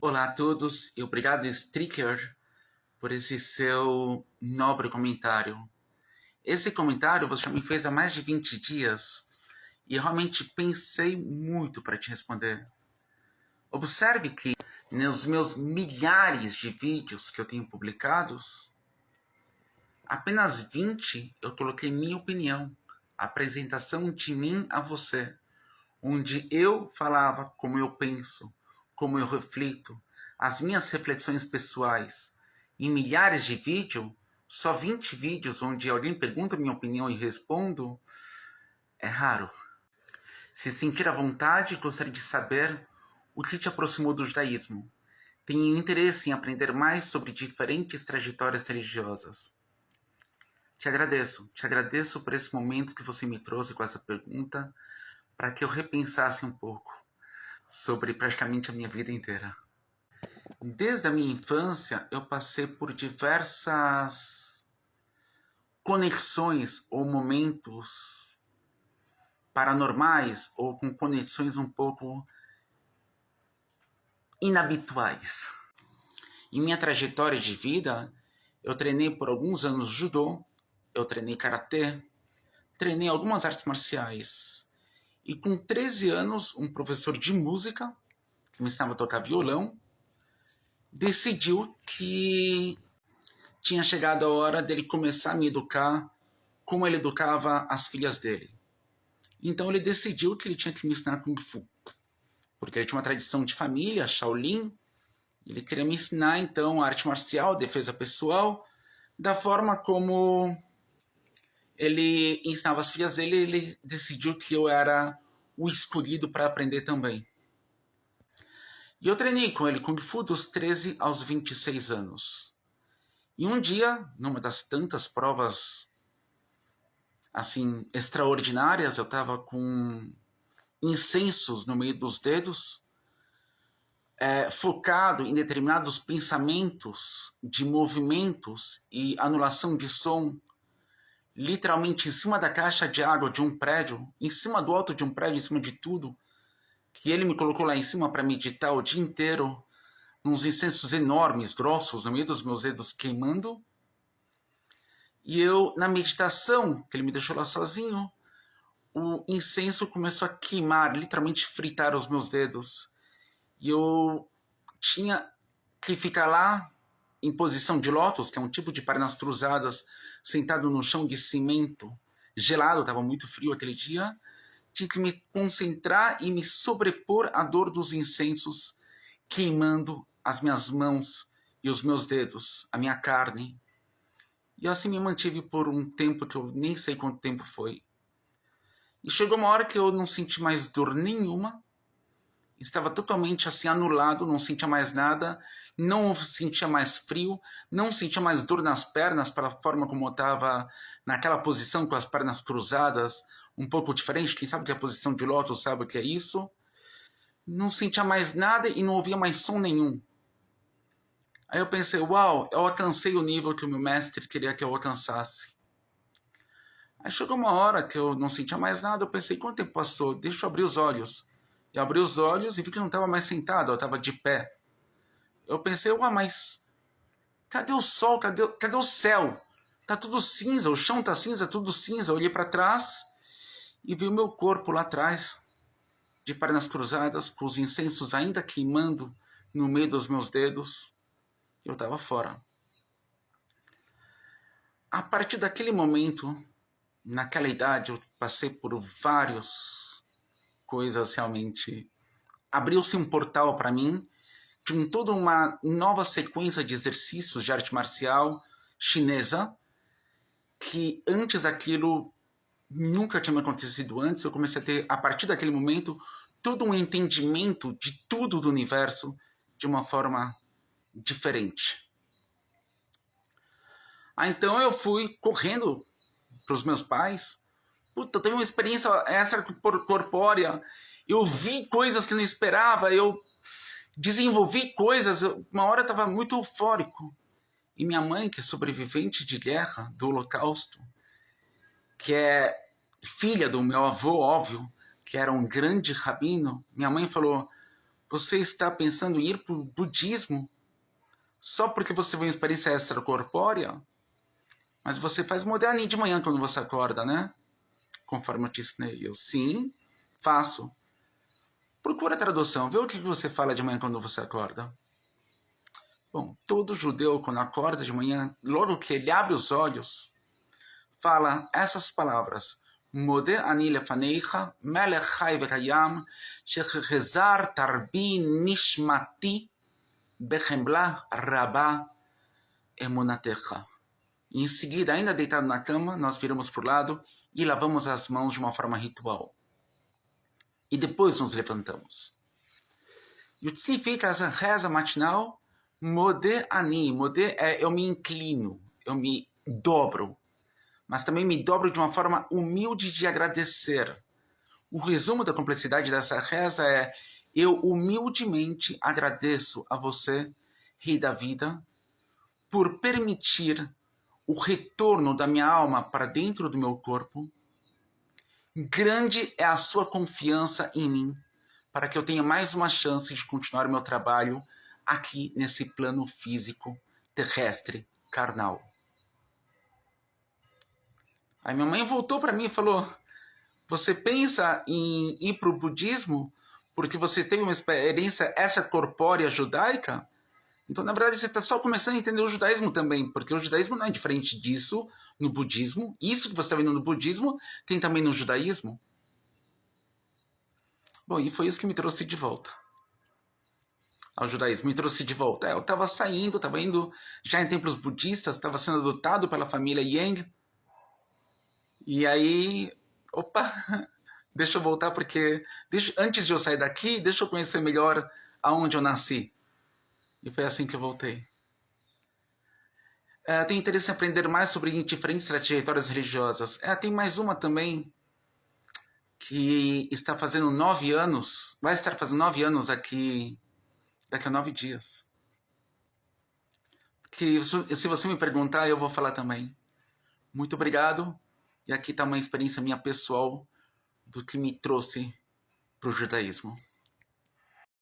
Olá a todos e obrigado, Stricker, por esse seu nobre comentário. Esse comentário você já me fez há mais de 20 dias e eu realmente pensei muito para te responder. Observe que nos meus milhares de vídeos que eu tenho publicados, apenas 20 eu coloquei minha opinião, a apresentação de mim a você, onde eu falava como eu penso, como eu reflito, as minhas reflexões pessoais. Em milhares de vídeos, só 20 vídeos onde alguém pergunta a minha opinião e respondo, é raro. Se sentir à vontade, gostaria de saber o que te aproximou do judaísmo. Tenho interesse em aprender mais sobre diferentes trajetórias religiosas. Te agradeço por esse momento que você me trouxe com essa pergunta, para que eu repensasse um pouco sobre praticamente a minha vida inteira. Desde a minha infância, eu passei por diversas conexões ou momentos paranormais ou com conexões um pouco inabituais. Em minha trajetória de vida, eu treinei por alguns anos judô, eu treinei karatê, treinei algumas artes marciais. E com 13 anos, um professor de música, que me ensinava a tocar violão, decidiu que tinha chegado a hora dele começar a me educar como ele educava as filhas dele. Então ele decidiu que ele tinha que me ensinar Kung Fu, porque ele tinha uma tradição de família, Shaolin. Ele queria me ensinar então a arte marcial, a defesa pessoal, da forma como ele ensinava as filhas dele. Ele decidiu que eu era o escolhido para aprender também. E eu treinei com ele Kung Fu dos 13 aos 26 anos. E um dia, numa das tantas provas assim extraordinárias, eu estava com incensos no meio dos dedos, focado em determinados pensamentos de movimentos e anulação de som, literalmente em cima da caixa de água de um prédio, em cima do alto de um prédio, em cima de tudo, que ele me colocou lá em cima para meditar o dia inteiro, uns incensos enormes, grossos, no meio dos meus dedos queimando. E eu, na meditação, que ele me deixou lá sozinho, o incenso começou a queimar, literalmente fritar os meus dedos. E eu tinha que ficar lá em posição de lótus, que é um tipo de pernas cruzadas, sentado no chão de cimento, gelado, estava muito frio aquele dia. Tinha que me concentrar e me sobrepor à dor dos incensos, queimando as minhas mãos e os meus dedos, a minha carne. E assim me mantive por um tempo que eu nem sei quanto tempo foi. E chegou uma hora que eu não senti mais dor nenhuma, estava totalmente assim anulado, não sentia mais nada, não sentia mais frio, não sentia mais dor nas pernas pela forma como eu estava naquela posição com as pernas cruzadas, um pouco diferente. Quem sabe que é a posição de lótus sabe o que é isso. Não sentia mais nada e não ouvia mais som nenhum. Aí eu pensei, uau, eu alcancei o nível que o meu mestre queria que eu alcançasse. Aí chegou uma hora que eu não sentia mais nada, eu pensei, quanto tempo passou? Deixa eu abrir os olhos. E abri os olhos e vi que não estava mais sentado, eu estava de pé. Eu pensei, ué, mas cadê o sol? Cadê o céu? Tá tudo cinza, o chão tá cinza, tudo cinza. Eu olhei para trás e vi o meu corpo lá atrás, de pernas cruzadas, com os incensos ainda queimando no meio dos meus dedos. Eu estava fora. A partir daquele momento, naquela idade, eu passei por várias coisas realmente. Abriu-se um portal para mim de toda uma nova sequência de exercícios de arte marcial chinesa, que antes daquilo nunca tinha me acontecido antes. Eu comecei a ter, a partir daquele momento, todo um entendimento de tudo do universo de uma forma diferente. Então eu fui correndo para os meus pais. Puta, teve uma experiência extracorpórea. Eu vi coisas que não esperava, eu desenvolvi coisas. Uma hora eu estava muito eufórico. E minha mãe, que é sobrevivente de guerra, do Holocausto, que é filha do meu avô, óbvio, que era um grande rabino, minha mãe falou, Você está pensando em ir para o budismo só porque você teve uma experiência extracorpórea? Mas você faz moderninho de manhã quando você acorda, né? Conforme eu te ensinei. Eu, sim, faço. Procura a tradução, vê o que você fala de manhã quando você acorda. Bom, todo judeu, quando acorda de manhã, logo que ele abre os olhos, fala essas palavras. Mode ani lefaneicha, melech chai v'kayam, shechezar tarbi nishmati, bechemla rabá emunatecha. Em seguida, ainda deitado na cama, nós viramos para o lado e lavamos as mãos de uma forma ritual. E depois nos levantamos. E o que significa essa reza matinal? Mode ani. Mode é eu me inclino, eu me dobro. Mas também me dobro de uma forma humilde de agradecer. O resumo da complexidade dessa reza é: eu humildemente agradeço a você, Rei da Vida, por permitir o retorno da minha alma para dentro do meu corpo. Grande é a sua confiança em mim, para que eu tenha mais uma chance de continuar o meu trabalho aqui nesse plano físico, terrestre, carnal. Aí minha mãe voltou para mim e falou: você pensa em ir para o budismo porque você teve uma experiência extracorpórea judaica? Então, na verdade, você está só começando a entender o judaísmo também, porque o judaísmo não é diferente disso no budismo. Isso que você está vendo no budismo tem também no judaísmo. Bom, e foi isso que me trouxe de volta ao judaísmo. Me trouxe de volta. Eu estava saindo, estava indo já em templos budistas, estava sendo adotado pela família Yang. E aí, opa, deixa eu voltar porque antes de eu sair daqui, deixa eu conhecer melhor aonde eu nasci. E foi assim que eu voltei. Tenho interesse em aprender mais sobre diferentes trajetórias religiosas. Tem mais uma também que está fazendo 9 anos, vai estar fazendo 9 anos daqui a 9 dias. Que se você me perguntar, eu vou falar também. Muito obrigado. E aqui está uma experiência minha pessoal do que me trouxe para o judaísmo.